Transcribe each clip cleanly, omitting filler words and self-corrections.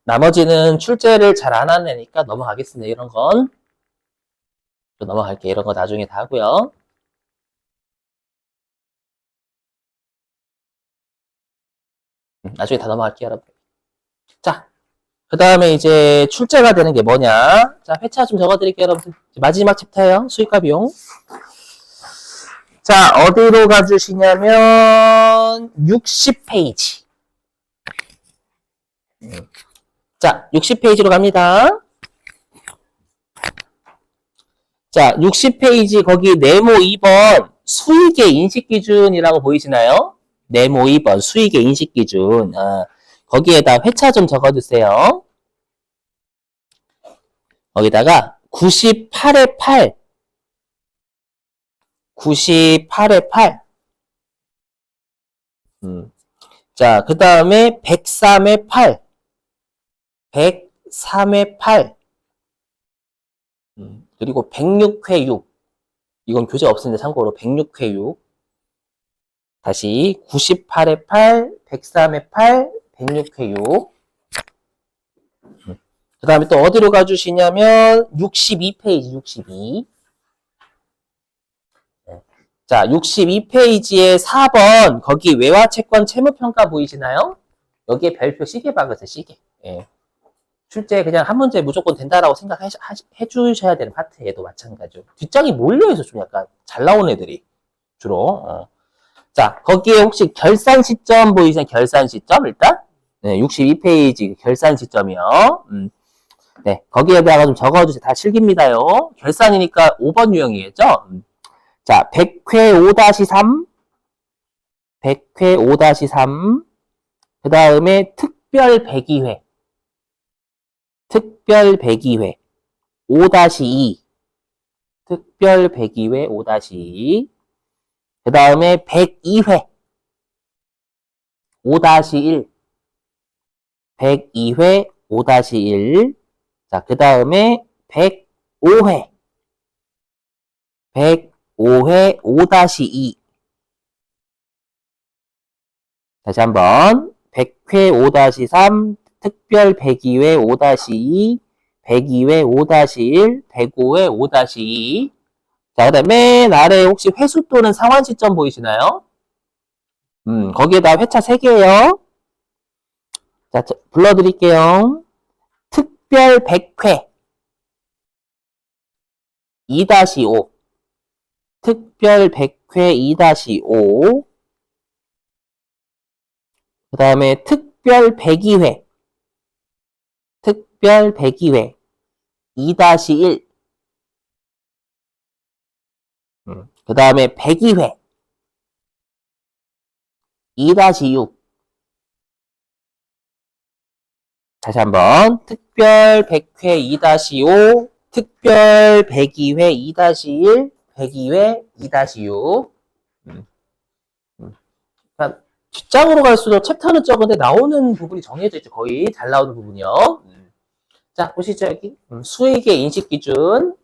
나머지는 출제를 잘 안 하는 애니까 넘어가겠습니다. 이런 건. 또 넘어갈게요. 이런 거 나중에 다 하고요. 나중에 다 넘어갈게요, 여러분. 자, 그 다음에 이제 출제가 되는 게 뭐냐. 자, 회차 좀 적어드릴게요, 여러분. 마지막 챕터예요. 수익과 비용. 자, 어디로 가주시냐면 60페이지. 자, 60페이지로 갑니다. 자, 60페이지 거기 네모 2번 수익의 인식기준이라고 보이시나요? 네모 2번 수익의 인식기준. 거기에다 회차 좀 적어주세요. 거기다가 98에 8. 98에 8. 자, 그 다음에 103에 8. 103에 8. 그리고 106회 6. 이건 교재 없습니다. 참고로 106회 6. 다시 98에 8, 103에 8, 106회 6. 그 다음에 또 어디로 가주시냐면 62페이지 62. 자, 62페이지에 4번 거기 외화채권 채무평가 보이시나요? 여기에 별표 시계 박으세요. 시계. 예. 출제 그냥 한 문제 무조건 된다라고 생각해 주셔야 되는 파트에도 마찬가지죠. 뒷장이 몰려있어 좀 약간 잘 나온 애들이 주로. 자, 거기에 혹시 결산 시점 보이시나요? 결산 시점 일단 네, 62페이지 결산 시점이요. 네, 거기에다가 좀 적어주세요. 다 실깁니다요. 결산이니까 5번 유형이겠죠? 자, 100회 5-3, 100회 5-3, 그 다음에 특별 배기회, 특별 배기회 5-2, 특별 배기회 5-2, 그 다음에 102회 5-1, 102회 5-1, 자, 그 다음에 105회, 105회 5-2. 다시 한번. 100회 5-3, 특별 102회 5-2, 102회 5-1, 105회 5-2. 자, 그 다음에 맨 아래 혹시 회수 또는 상환 시점 보이시나요? 거기에다 회차 3개예요. 자, 불러드릴게요. 특별 100회 2-5, 특별 100회 2-5, 그 다음에 특별 102회, 특별 102회 2-1, 그 다음에 102회 2-6. 다시 한번 특별 100회 2-5, 특별 102회 2-1, 102회 2-6. 그러니까 뒷장으로 갈수록 챕터는 적은데 나오는 부분이 정해져 있죠. 거의 잘 나오는 부분이요. 자, 보시죠, 여기. 수익의 인식 기준.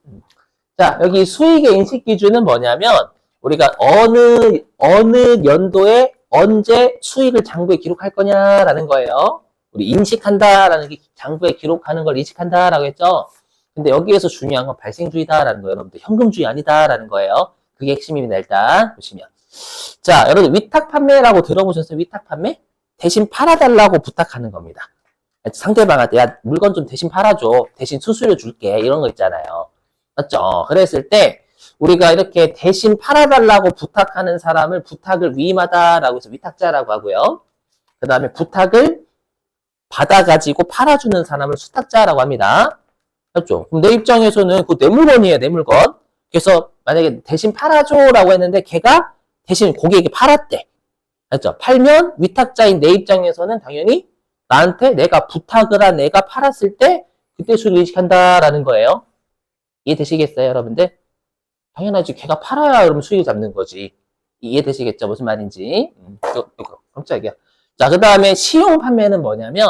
자, 여기 수익의 인식 기준은 뭐냐면, 우리가 어느 연도에 언제 수익을 장부에 기록할 거냐라는 거예요. 우리 인식한다라는 게 장부에 기록하는 걸 인식한다라고 했죠. 근데 여기에서 중요한 건 발생주의다라는 거예요. 여러분들 현금주의 아니다라는 거예요. 그게 핵심입니다. 일단 보시면. 자, 여러분 위탁 판매라고 들어보셨어요? 위탁 판매? 대신 팔아달라고 부탁하는 겁니다. 상대방한테 야 물건 좀 대신 팔아줘. 대신 수수료 줄게. 이런 거 있잖아요. 맞죠? 그랬을 때 우리가 이렇게 대신 팔아달라고 부탁하는 사람을 부탁을 위임하다라고 해서 위탁자라고 하고요. 그 다음에 부탁을 받아가지고 팔아주는 사람을 수탁자라고 합니다. 맞죠? 그럼 내 입장에서는 그 내 물건이에요, 내 물건. 그래서 만약에 대신 팔아줘라고 했는데 걔가 대신 고객에게 팔았대. 맞죠? 팔면 위탁자인 내 입장에서는 당연히 나한테 내가 부탁을 한 내가 팔았을 때 그때 수익을 인식한다라는 거예요. 이해되시겠어요, 여러분들? 당연하지. 걔가 팔아야 그러면 수익을 잡는 거지. 이해되시겠죠? 무슨 말인지. 깜짝이야. 자, 그 다음에 시용 판매는 뭐냐면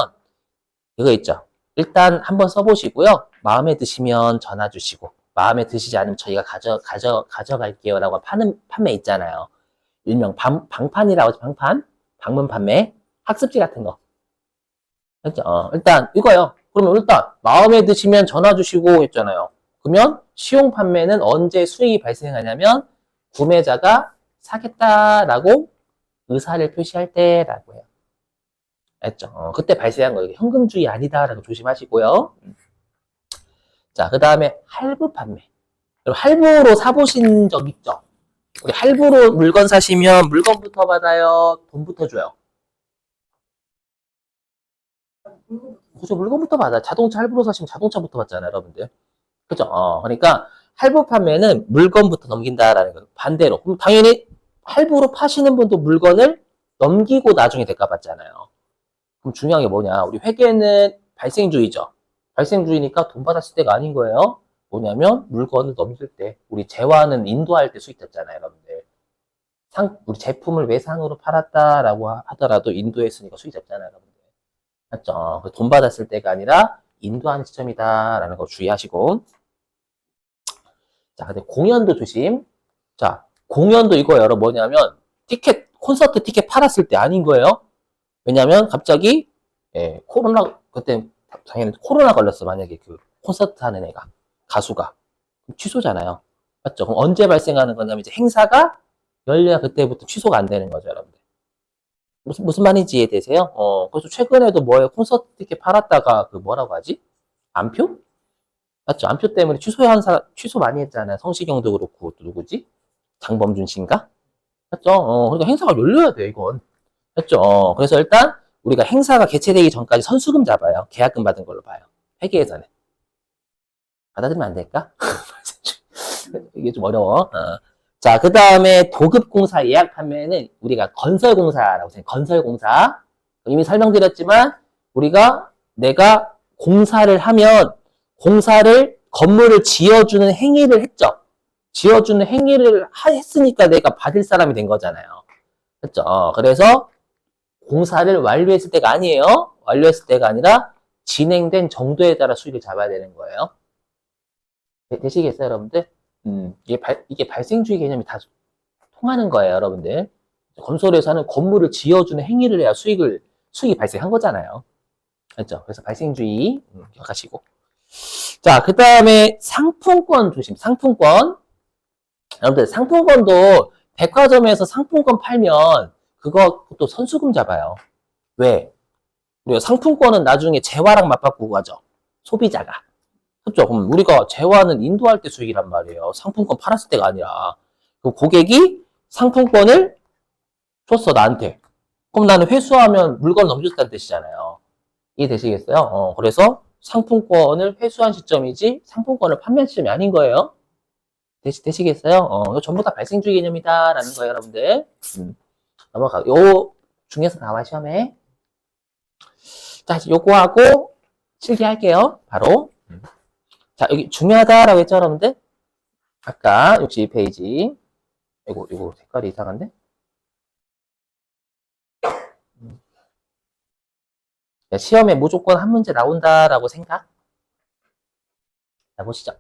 이거 있죠. 일단 한번 써보시고요. 마음에 드시면 전화 주시고 마음에 드시지 않으면 저희가 가져갈게요 라고 파는 판매 있잖아요. 일명 방판이라고 하죠. 방판. 방문 판매. 학습지 같은 거. 알죠? 일단 이거요. 그러면 일단 마음에 드시면 전화 주시고 했잖아요. 그러면 시용 판매는 언제 수익이 발생하냐면 구매자가 사겠다라고 의사를 표시할 때라고 해요. 알죠? 그때 발생한 거예요. 현금주의 아니다라고 조심하시고요. 자, 그 다음에 할부 판매. 할부로 사보신 적 있죠? 우리 할부로 물건 사시면 물건부터 받아요? 돈부터 줘요? 그죠? 물건부터 받아요. 자동차 할부로 사시면 자동차부터 받잖아요, 여러분들. 그죠? 그러니까 할부 판매는 물건부터 넘긴다라는 거예요. 반대로. 그럼 당연히 할부로 파시는 분도 물건을 넘기고 나중에 대가 받잖아요. 그럼 중요한 게 뭐냐? 우리 회계는 발생주의죠. 발생주의니까 돈 받았을 때가 아닌 거예요. 뭐냐면 물건을 넘길 때 우리 재화는 인도할 때 수익됐잖아요, 여러분들. 우리 제품을 외상으로 팔았다라고 하더라도 인도했으니까 수익 잡잖아요, 여러분들. 맞죠? 돈 받았을 때가 아니라 인도하는 시점이다라는 거 주의하시고. 자, 근데 공연도 조심. 자, 공연도 이거 여러 뭐냐면 콘서트 티켓 팔았을 때 아닌 거예요. 왜냐면 갑자기 코로나 그때 당연히 코로나 걸렸어. 만약에 그 콘서트 하는 애가 가수가 취소잖아요. 맞죠? 그럼 언제 발생하는 거냐면 이제 행사가 열려야 그때부터 취소가 안 되는 거죠, 여러분들. 무슨 말인지 이해되세요? 그래서 최근에도 뭐예요? 콘서트 티켓 팔았다가 그 뭐라고 하지? 안표? 맞죠? 안표 때문에 취소한 사람 취소 많이 했잖아요. 성시경도 그렇고 또 누구지? 장범준 씨인가? 맞죠? 그러니까 행사가 열려야 돼, 이건. 맞죠? 그래서 일단 우리가 행사가 개최되기 전까지 선수금 잡아요. 계약금 받은 걸로 봐요. 회계에서는. 받아들이면 안 될까? 이게 좀 어려워. 자, 그 다음에 도급공사 예약 판매는 우리가 건설공사라고 생각해요. 건설공사. 이미 설명드렸지만 내가 공사를 하면 건물을 지어주는 행위를 했죠. 지어주는 행위를 했으니까 내가 받을 사람이 된 거잖아요. 그렇죠? 그래서 공사를 완료했을 때가 아니에요. 완료했을 때가 아니라 진행된 정도에 따라 수익을 잡아야 되는 거예요. 되시겠어요, 여러분들? 이게 발생주의 개념이 다 통하는 거예요, 여러분들. 건설회사는 건물을 지어주는 행위를 해야 수익이 발생한 거잖아요. 그렇죠? 그래서 발생주의 기억하시고. 자, 그 다음에 상품권 조심. 상품권. 여러분들, 상품권도 백화점에서 상품권 팔면 그것도 선수금 잡아요. 왜? 우리가 상품권은 나중에 재화랑 맞바꾸고 가죠. 소비자가. 그렇죠? 그럼 우리가 재화는 인도할 때 수익이란 말이에요. 상품권 팔았을 때가 아니라. 그럼 고객이 상품권을 줬어, 나한테. 그럼 나는 회수하면 물건 넘겨줬다는 뜻이잖아요. 이해되시겠어요? 그래서 상품권을 회수한 시점이지 상품권을 판매한 시점이 아닌 거예요. 되시겠어요? 이거 전부 다 발생주의 개념이다라는 거예요, 여러분들. 넘어가. 요 중에서 나와 시험에. 자, 요거 하고 실기할게요. 바로. 자, 여기 중요하다라고 했죠, 여러분들? 아까 62페이지. 이거 색깔이 이상한데? 시험에 무조건 한 문제 나온다라고 생각? 자, 보시죠.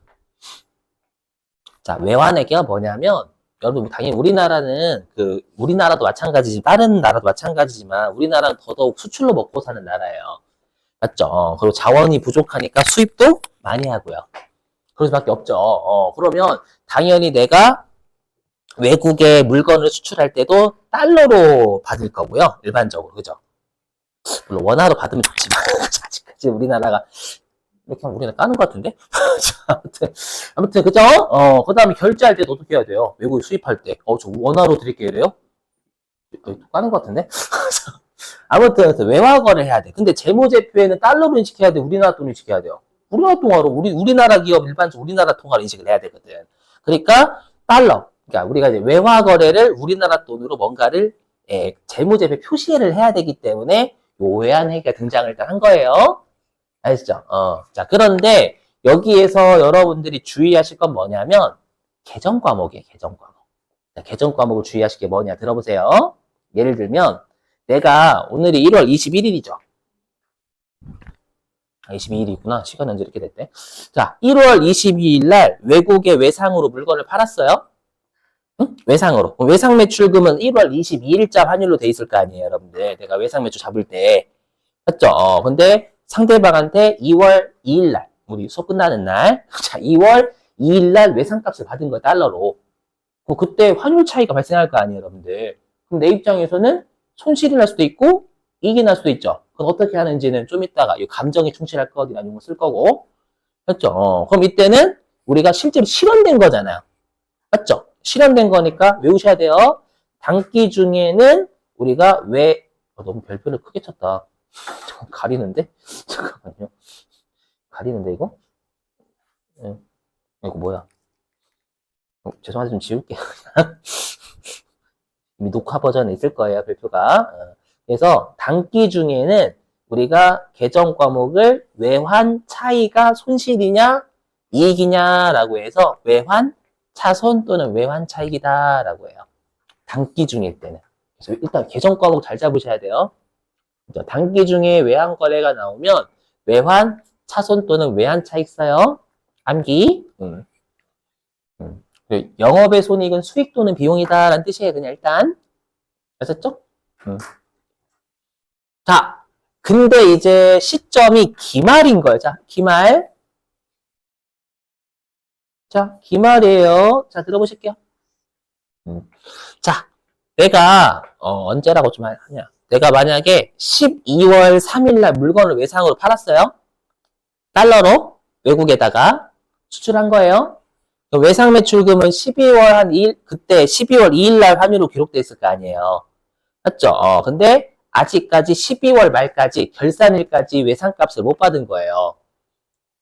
자, 외환회계가 뭐냐면, 여러분, 당연히 우리나라도 마찬가지지만, 다른 나라도 마찬가지지만, 우리나라는 더더욱 수출로 먹고 사는 나라예요. 맞죠? 그리고 자원이 부족하니까 수입도 많이 하고요. 그럴 수밖에 없죠. 그러면 당연히 내가 외국에 물건을 수출할 때도 달러로 받을 거고요. 일반적으로. 그죠? 물론 원화로 받으면 좋지만, 아직까지 우리나라가, 이렇게 하면 우리나라 까는 것 같은데? 아무튼, 그죠? 그 다음에 결제할 때도 어떻게 해야 돼요? 외국에 수입할 때. 저 원화로 드릴게요. 이래요? 까는 것 같은데? 아무튼, 외화거래 해야 돼. 근데 재무제표에는 달러로 인식해야 돼? 우리나라 돈으로 인식해야 돼요? 우리나라 통화로, 우리나라 기업 일반적으로 우리나라 통화로 인식을 해야 되거든. 그러니까, 달러. 그러니까 우리가 이제 외화거래를 우리나라 돈으로 뭔가를, 재무제표 표시를 해야 되기 때문에, 요 외환회계가 등장을 일단 한 거예요. 아시죠? 자, 그런데 여기에서 여러분들이 주의하실 건 뭐냐면 계정 과목이에요, 계정 과목. 자, 계정 과목을 주의하실 게 뭐냐 들어보세요. 예를 들면 내가 오늘이 1월 21일이죠. 22일이구나. 시간 언제 이렇게 됐대? 자, 1월 22일 날 외국에 외상으로 물건을 팔았어요. 응? 외상으로. 외상 매출금은 1월 22일자 환율로 돼 있을 거 아니에요, 여러분들. 내가 외상 매출 잡을 때. 맞죠? 근데 상대방한테 2월 2일 날, 우리 수업 끝나는 날, 자, 2월 2일 날 외상값을 받은 거야, 달러로. 그때 환율 차이가 발생할 거 아니에요, 여러분들. 그럼 내 입장에서는 손실이 날 수도 있고, 이익이 날 수도 있죠. 그럼 어떻게 하는지는 좀 이따가 이 감정에 충실할 거거든요. 이런 거쓸 거고. 맞죠? 그럼 이때는 우리가 실제로 실현된 거잖아요. 맞죠? 실현된 거니까 외우셔야 돼요. 단기 중에는 우리가 너무 별표를 크게 쳤다. 가리는데? 잠깐만요. 가리는데, 이거? 네. 이거 뭐야? 죄송한데 좀 지울게요. 이미 녹화 버전에 있을 거예요, 별표가. 그래서 단기 중에는 우리가 계정 과목을 외환 차이가 손실이냐, 이익이냐라고 해서 외환 차손 또는 외환 차익이다라고 해요. 단기 중일 때는. 그래서 일단 계정 과목 잘 잡으셔야 돼요. 단기 중에 외환 거래가 나오면 외환 차손 또는 외환 차익 써요. 암기. 영업의 손익은 수익 또는 비용이다라는 뜻이에요. 그냥 일단. 아셨죠? 자, 근데 이제 시점이 기말인 거예요. 자, 기말. 자, 기말이에요. 자, 들어보실게요. 자, 내가 언제라고 좀 하냐. 내가 만약에 12월 3일 날 물건을 외상으로 팔았어요. 달러로 외국에다가 수출한 거예요. 외상 매출금은 12월 한 2일, 그때 12월 2일 날 환율로 기록돼 있을 거 아니에요. 맞죠? 근데 아직까지 12월 말까지 결산일까지 외상값을 못 받은 거예요.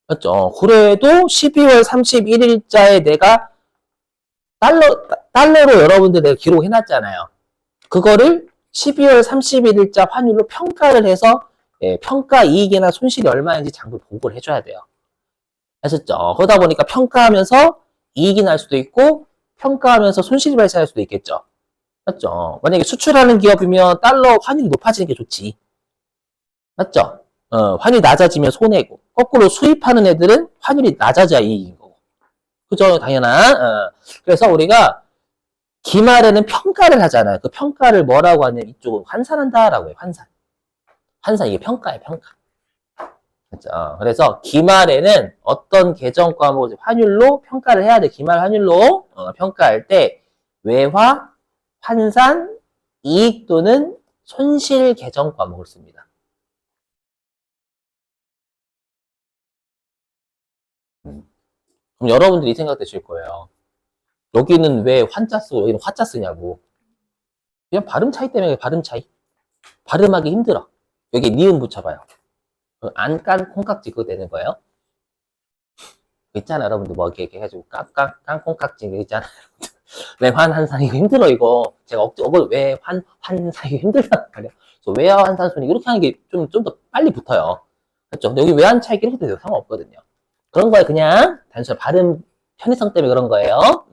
맞죠? 그래도 12월 31일자에 내가 달러로 여러분들 내가 기록해놨잖아요. 그거를 12월 31일자 환율로 평가를 해서 평가 이익이나 손실이 얼마인지 장부 보고를 해줘야 돼요. 아셨죠? 그러다 보니까 평가하면서 이익이 날 수도 있고 평가하면서 손실이 발생할 수도 있겠죠. 맞죠? 만약에 수출하는 기업이면 달러 환율이 높아지는 게 좋지. 맞죠? 환율이 낮아지면 손해고. 거꾸로 수입하는 애들은 환율이 낮아져야 이익인 거고. 그죠? 당연한. 그래서 우리가 기말에는 평가를 하잖아요. 그 평가를 뭐라고 하냐면 이쪽은 환산한다라고 해요. 환산. 환산 이게 평가예요. 평가. 그렇죠? 그래서 기말에는 어떤 계정 과목을 환율로 평가를 해야 돼. 기말 환율로 평가할 때 외화, 환산, 이익 또는 손실 계정 과목을 씁니다. 그럼 여러분들이 생각되실 거예요. 여기는 왜 환자 쓰고 여기는 화자 쓰냐고. 그냥 발음 차이 때문에 발음 차이. 발음하기 힘들어. 여기 니은 붙여봐요. 안 깐 콩깍지 그거 되는 거예요. 있잖아 여러분들 뭐 이렇게 해가지고 깐 콩깍지 이거 있잖아. 외환 환산 이거 힘들어 이거. 제가 외환 환산 이거 힘들단 말이야. 그래서 외화 환산 손익 이렇게 하는 게 좀 더 빨리 붙어요. 그렇죠? 근데 여기 외환 차익 이렇게 돼도 상관없거든요. 그런 거에 그냥 단순히 발음 편의성 때문에 그런 거예요.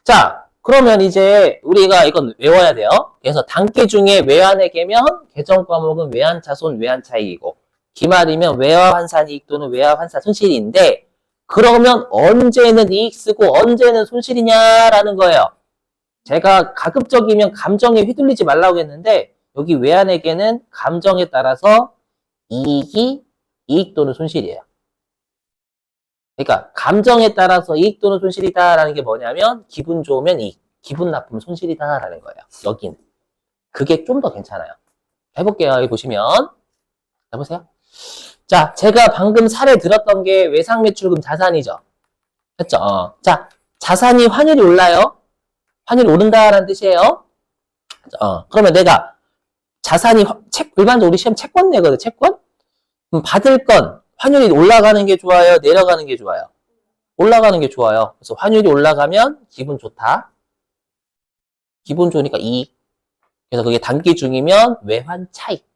자, 그러면 이제 우리가 이건 외워야 돼요. 그래서 단기 중에 외환의 개면 계정 과목은 외환 차손 외환 차익이고 기말이면 외화 환산 이익 또는 외화 환산 손실인데 그러면 언제는 이익 쓰고 언제는 손실이냐라는 거예요. 제가 가급적이면 감정에 휘둘리지 말라고 했는데 여기 외환에게는 감정에 따라서 이익이 이익 또는 손실이에요. 그러니까 감정에 따라서 이익 또는 손실이다라는 게 뭐냐면 기분 좋으면 이익, 기분 나쁘면 손실이다라는 거예요. 여기는. 그게 좀 더 괜찮아요. 해볼게요. 여기 보시면. 해보세요. 자, 제가 방금 사례 들었던 게 외상 매출금 자산이죠. 됐죠? 자, 자산이 환율이 올라요. 환율이 오른다라는 뜻이에요. 그러면 내가 자산이 일반적으로 우리 시험 채권 내거든. 채권? 그럼 받을 건 환율이 올라가는 게 좋아요? 내려가는 게 좋아요? 올라가는 게 좋아요. 그래서 환율이 올라가면 기분 좋다. 기분 좋으니까 이익. 그래서 그게 단기 중이면 외환 차익.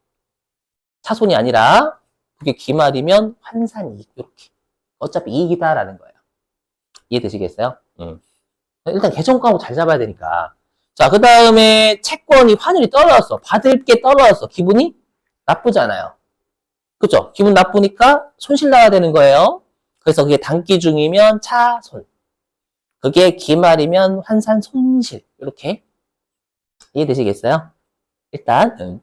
차손이 아니라 그게 기말이면 환산 이익. 이렇게. 어차피 이익이다라는 거예요. 이해되시겠어요? 일단 계정 과목 잘 잡아야 되니까. 자, 그 다음에 채권이 환율이 떨어졌어. 받을 게 떨어졌어. 기분이 나쁘잖아요. 그죠? 기분 나쁘니까 손실 나야 되는 거예요. 그래서 그게 단기 중이면 차손. 그게 기말이면 환산 손실. 이렇게. 이해되시겠어요? 일단.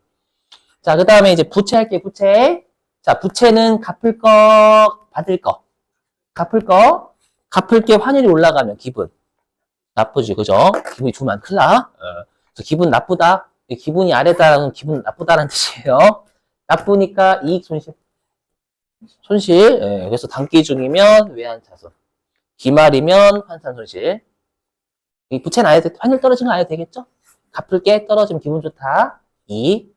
자, 그 다음에 이제 부채 할게요, 부채. 자, 부채는 갚을 거, 받을 거. 갚을 거, 갚을 게 환율이 올라가면 기분 나쁘지, 그죠? 기분이 좋으면 큰일 나. 그래서 기분 나쁘다. 기분이 아래다라는 기분 나쁘다는 뜻이에요. 나쁘니까 이익 손실. 손실. 예, 그래서 단기 중이면 외환차손. 기말이면 환산 손실. 이 부채는 아예 환율 떨어지면 아예 되겠죠? 갚을 게 떨어지면 기분 좋다. 이익.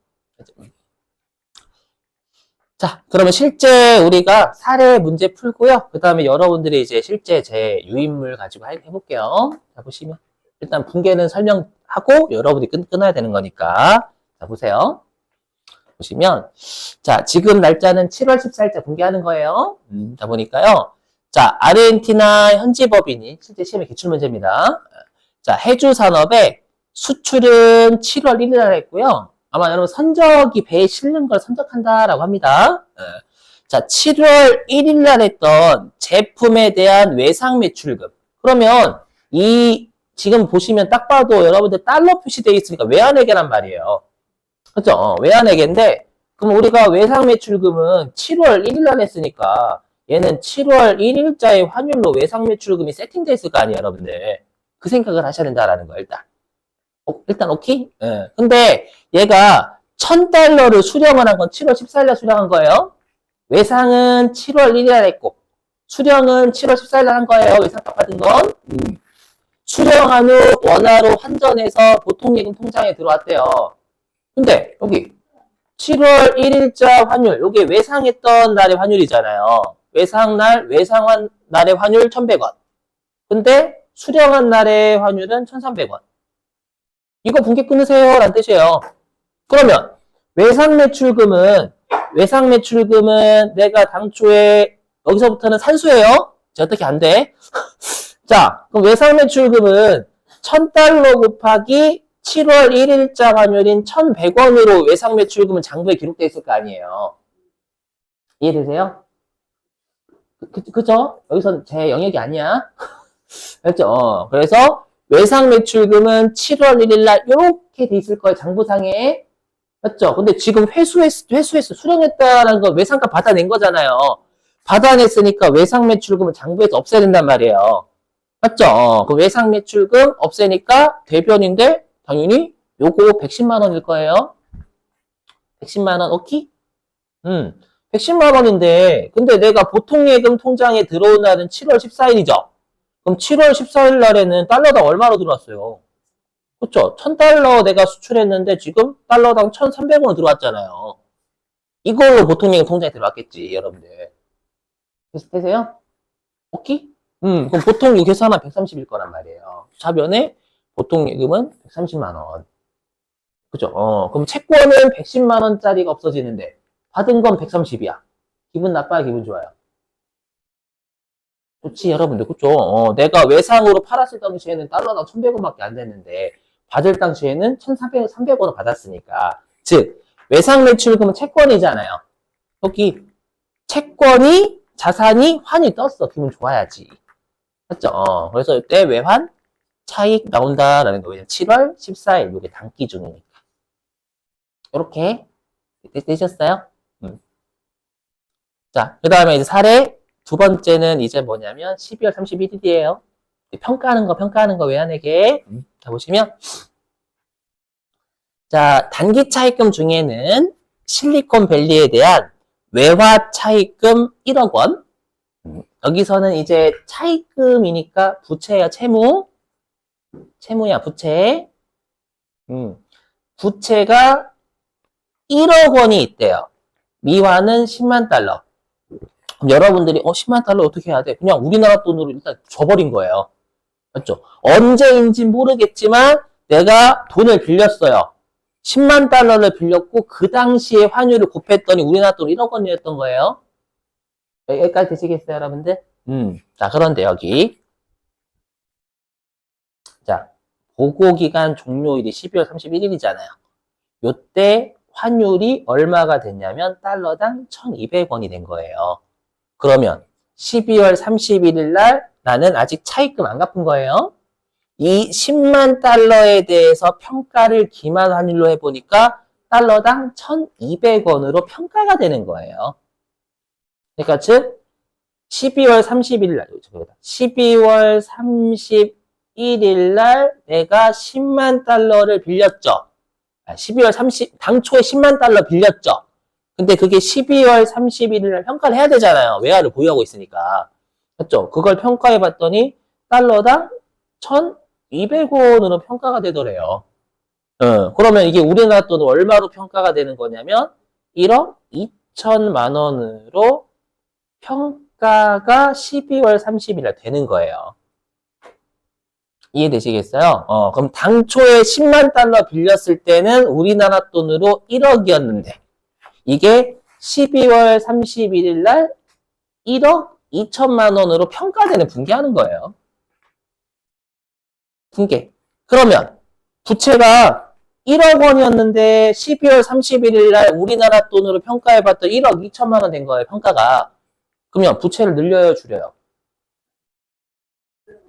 자, 그러면 실제 우리가 사례 문제 풀고요. 그 다음에 여러분들이 이제 실제 제 유인물 가지고 해볼게요. 자, 보시면. 일단 붕괴는 설명하고 여러분이 끊어야 되는 거니까. 자, 보세요. 보시면. 자, 지금 날짜는 7월 14일자 붕괴하는 거예요. 자, 보니까요. 자, 아르헨티나 현지 법인이 실제 시험의 기출문제입니다. 자, 해주 산업의 수출은 7월 1일 날 했고요. 아마 여러분 선적이 배에 실는 걸 선적한다라고 합니다. 자, 7월 1일 날 했던 제품에 대한 외상 매출금. 그러면 이 지금 보시면 딱 봐도 여러분들 달러 표시되어 있으니까 외환회계란 말이에요. 그렇죠? 외환회계인데 그럼 우리가 외상 매출금은 7월 1일 날 했으니까 얘는 7월 1일자의 환율로 외상 매출금이 세팅되어 있을 거 아니에요, 여러분들. 그 생각을 하셔야 된다라는 거예요, 일단. 일단 오케이? 예. 근데 얘가 1000달러를 수령을 한 건 7월 14일날 수령한 거예요. 외상은 7월 1일날 했고 수령은 7월 14일날 한 거예요. 외상값 받은 건. 수령한 후 원화로 환전해서 보통예금 통장에 들어왔대요. 근데 여기 7월 1일자 환율, 여기 외상했던 날의 환율이잖아요. 외상날, 외상한 날의 환율 1,100원. 근데 수령한 날의 환율은 1,300원. 이거 분기 끊으세요 라는 뜻이에요. 그러면 외상 매출금은 내가 당초에 여기서부터는 산수예요. 자, 어떻게 안 돼? 자, 그럼 외상 매출금은 1000달러 곱하기 7월 1일자 환율인 1,100원으로 외상 매출금은 장부에 기록되어 있을 거 아니에요. 이해되세요? 그죠? 여기서 제 영역이 아니야. 알죠? 그래서 외상 매출금은 7월 1일 날 이렇게 돼 있을 거예요. 장부상에. 맞죠? 근데 지금 회수했어. 수령했다라는 건 외상값 받아낸 거잖아요. 받아냈으니까 외상 매출금은 장부에서 없애야 된단 말이에요. 맞죠? 그 외상 매출금 없애니까 대변인데 당연히 요거 110만 원일 거예요. 110만 원 오케이? 110만 원인데 근데 내가 보통예금 통장에 들어온 날은 7월 14일이죠. 그럼 7월 14일 날에는 달러당 얼마로 들어왔어요? 그쵸? 1000달러 내가 수출했는데 지금 달러당 1300원 들어왔잖아요. 이걸로 보통예금 통장에 들어왔겠지, 여러분들. 비슷하세요? 오케이? 그럼 보통 요 계산은 130일 거란 말이에요. 좌변에 보통예금은 130만원. 그죠? 그럼 채권은 110만원짜리가 없어지는데, 받은 건 130이야. 기분 나빠요, 기분 좋아요? 좋지, 여러분들. 그쵸? 내가 외상으로 팔았을 당시에는 달러당 1,100원밖에 안 됐는데, 받을 당시에는 1,300원을 받았으니까. 즉, 외상 매출금은 채권이잖아요. 여기, 채권이, 자산이 환이 떴어. 기분 좋아야지. 맞죠? 그래서 이때 외환 차익 나온다라는 거예요. 7월 14일, 이게 단기 중이니까. 이렇게 되셨어요? 자, 그 다음에 이제 사례 두 번째는 이제 뭐냐면 12월 31일이에요. 평가하는 거 외환회계. 자, 보시면. 자, 단기 차입금 중에는 실리콘밸리에 대한 외화 차입금 1억 원. 여기서는 이제 차입금이니까 부채야, 채무. 채무야, 부채. 부채가 1억 원이 있대요. 미화는 10만 달러. 그럼 여러분들이 10만 달러 어떻게 해야 돼? 그냥 우리나라 돈으로 일단 줘버린 거예요. 맞죠? 언제인지 모르겠지만 내가 돈을 빌렸어요. 10만 달러를 빌렸고 그 당시에 환율을 곱했더니 우리나라 돈 1억 원이었던 거예요. 여기까지 되시겠어요, 여러분들? 자, 그런데 여기 자, 보고기간 종료일이 12월 31일이잖아요. 요때 환율이 얼마가 됐냐면 달러당 1,200원이 된 거예요. 그러면 12월 31일 날 나는 아직 차입금 안 갚은 거예요. 이 10만 달러에 대해서 평가를 기말 환율로 해보니까 달러당 1,200원으로 평가가 되는 거예요. 그러니까 즉 12월 31일 날 12월 31일 날 내가 10만 달러를 빌렸죠. 12월 30 당초에 10만 달러 빌렸죠. 근데 그게 12월 31일 날 평가를 해야 되잖아요. 외화를 보유하고 있으니까. 맞죠? 그걸 평가해 봤더니 달러당 1,200원으로 평가가 되더래요. 그러면 이게 우리나라 돈은 얼마로 평가가 되는 거냐면 1억 2천만 원으로 평가가 12월 30일 날 되는 거예요. 이해되시겠어요? 그럼 당초에 10만 달러 빌렸을 때는 우리나라 돈으로 1억이었는데 이게 12월 31일 날 1억 2천만 원으로 평가되는 분개하는 거예요. 분개. 그러면 부채가 1억 원이었는데 12월 31일 날 우리나라 돈으로 평가해봤던 1억 2천만 원 된 거예요, 평가가. 그러면 부채를 늘려요, 줄여요?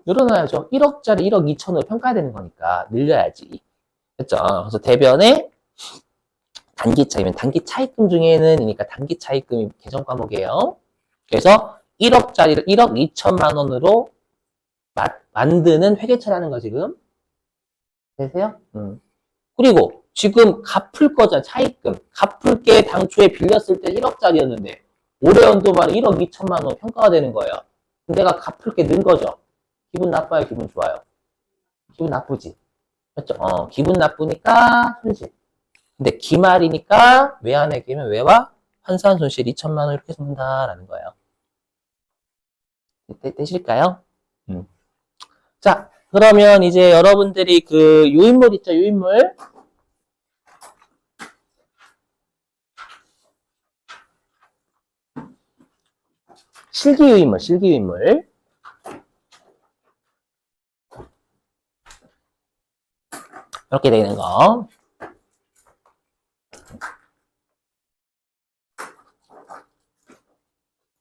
늘어나야죠. 1억짜리 1억 2천으로 평가해야 되는 거니까 늘려야지. 그렇죠? 그래서 대변에 단기 차익이면 단기 차익금 중에는 그러니까 단기 차익금이 계정 과목이에요. 그래서 1억짜리를 1억 2천만 원으로 만드는 회계처라는 거 지금. 되세요? 그리고 지금 갚을 거잖아, 차익금. 갚을 게 당초에 빌렸을 때 1억짜리였는데 올해 연도 말에 1억 2천만 원 평가가 되는 거예요. 내가 갚을 게 는 거죠. 기분 나빠요, 기분 좋아요? 기분 나쁘지. 그렇죠? 기분 나쁘니까 손실. 근데 기말이니까 외환회계면 외화 환산 손실 2천만 원 이렇게 쓴다라는 거예요. 되실까요? 자, 그러면 이제 여러분들이 그 요인물 있죠, 요인물. 실기요인물, 실기요인물. 이렇게 되는 거.